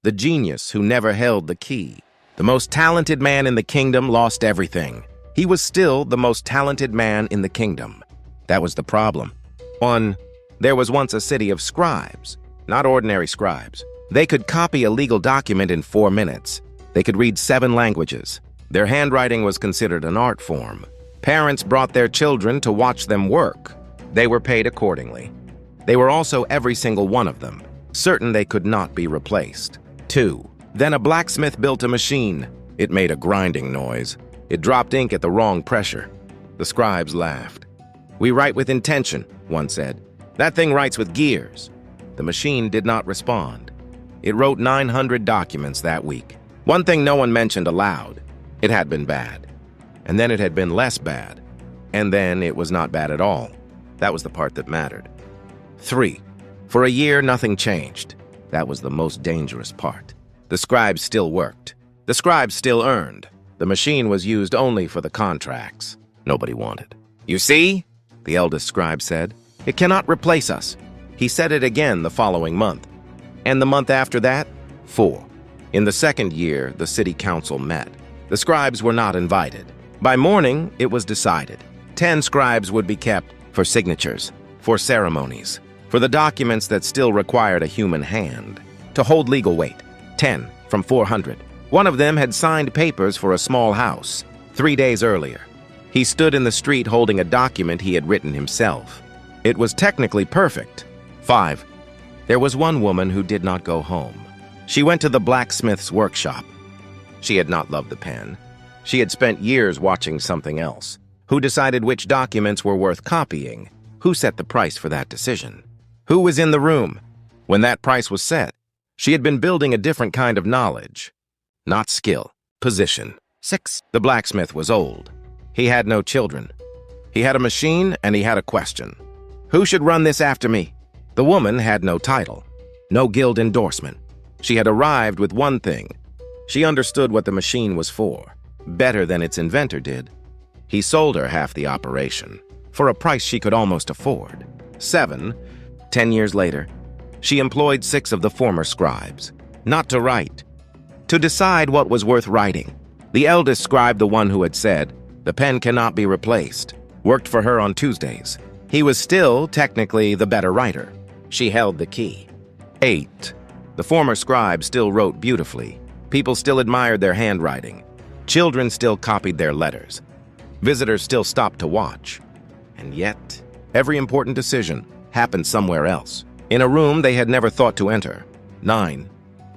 the genius who never held the key. The most talented man in the kingdom lost everything. He was still the most talented man in the kingdom. That was the problem. There was once a city of scribes, not ordinary scribes. They could copy a legal document in 4 minutes. They could read 7 languages. Their handwriting was considered an art form. Parents brought their children to watch them work. They were paid accordingly. They were also, every single one of them, certain they could not be replaced. 2. Then a blacksmith built a machine. It made a grinding noise. It dropped ink at the wrong pressure. The scribes laughed. "We write with intention," one said. "That thing writes with gears." The machine did not respond. It wrote 900 documents that week. One thing no one mentioned aloud: it had been bad. And then it had been less bad. And then it was not bad at all. That was the part that mattered. 3. For a year, nothing changed. That was the most dangerous part. The scribes still worked. The scribes still earned. The machine was used only for the contracts nobody wanted. "You see," the eldest scribe said, "it cannot replace us." He said it again the following month. And the month after that, 4. In the second year, the city council met. The scribes were not invited. By morning, it was decided. 10 scribes would be kept for signatures, for ceremonies, for the documents that still required a human hand, to hold legal weight. 10 from 400. One of them had signed papers for a small house 3 days earlier. He stood in the street holding a document he had written himself. It was technically perfect. 5. There was one woman who did not go home. She went to the blacksmith's workshop. She had not loved the pen. She had spent years watching something else. Who decided which documents were worth copying? Who set the price for that decision? Who was in the room when that price was set? She had been building a different kind of knowledge, not skill, position. 6. The blacksmith was old. He had no children. He had a machine and he had a question. Who should run this after me? The woman had no title, no guild endorsement. She had arrived with one thing. She understood what the machine was for, better than its inventor did. He sold her half the operation, for a price she could almost afford. 7. 10 years later, she employed 6 of the former scribes, not to write, to decide what was worth writing. The eldest scribe, the one who had said, "The pen cannot be replaced," worked for her on Tuesdays. He was still, technically, the better writer. She held the key. 8. The former scribe still wrote beautifully. People still admired their handwriting. Children still copied their letters. Visitors still stopped to watch. And yet, every important decision happened somewhere else, in a room they had never thought to enter. 9.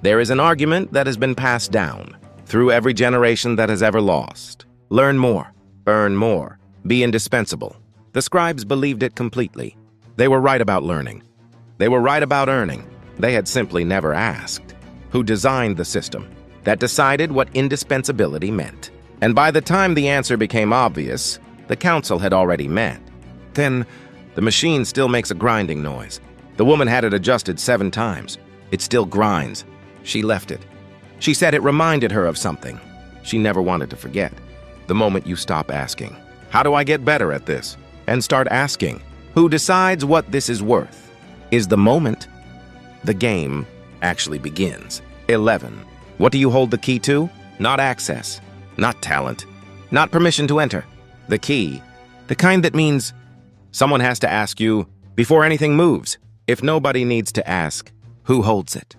There is an argument that has been passed down through every generation that has ever lost. Learn more, earn more, be indispensable. The scribes believed it completely. They were right about learning. They were right about earning. They had simply never asked. Who designed the system that decided what indispensability meant? And by the time the answer became obvious, the council had already met. Then, the machine still makes a grinding noise. The woman had it adjusted 7 times. It still grinds. She left it. She said it reminded her of something. She never wanted to forget. The moment you stop asking, "How do I get better at this?" and start asking, "Who decides what this is worth?" is the moment the game actually begins. 11. What do you hold the key to? Not access, not talent, not permission to enter. The key, the kind that means someone has to ask you before anything moves. If nobody needs to ask, who holds it?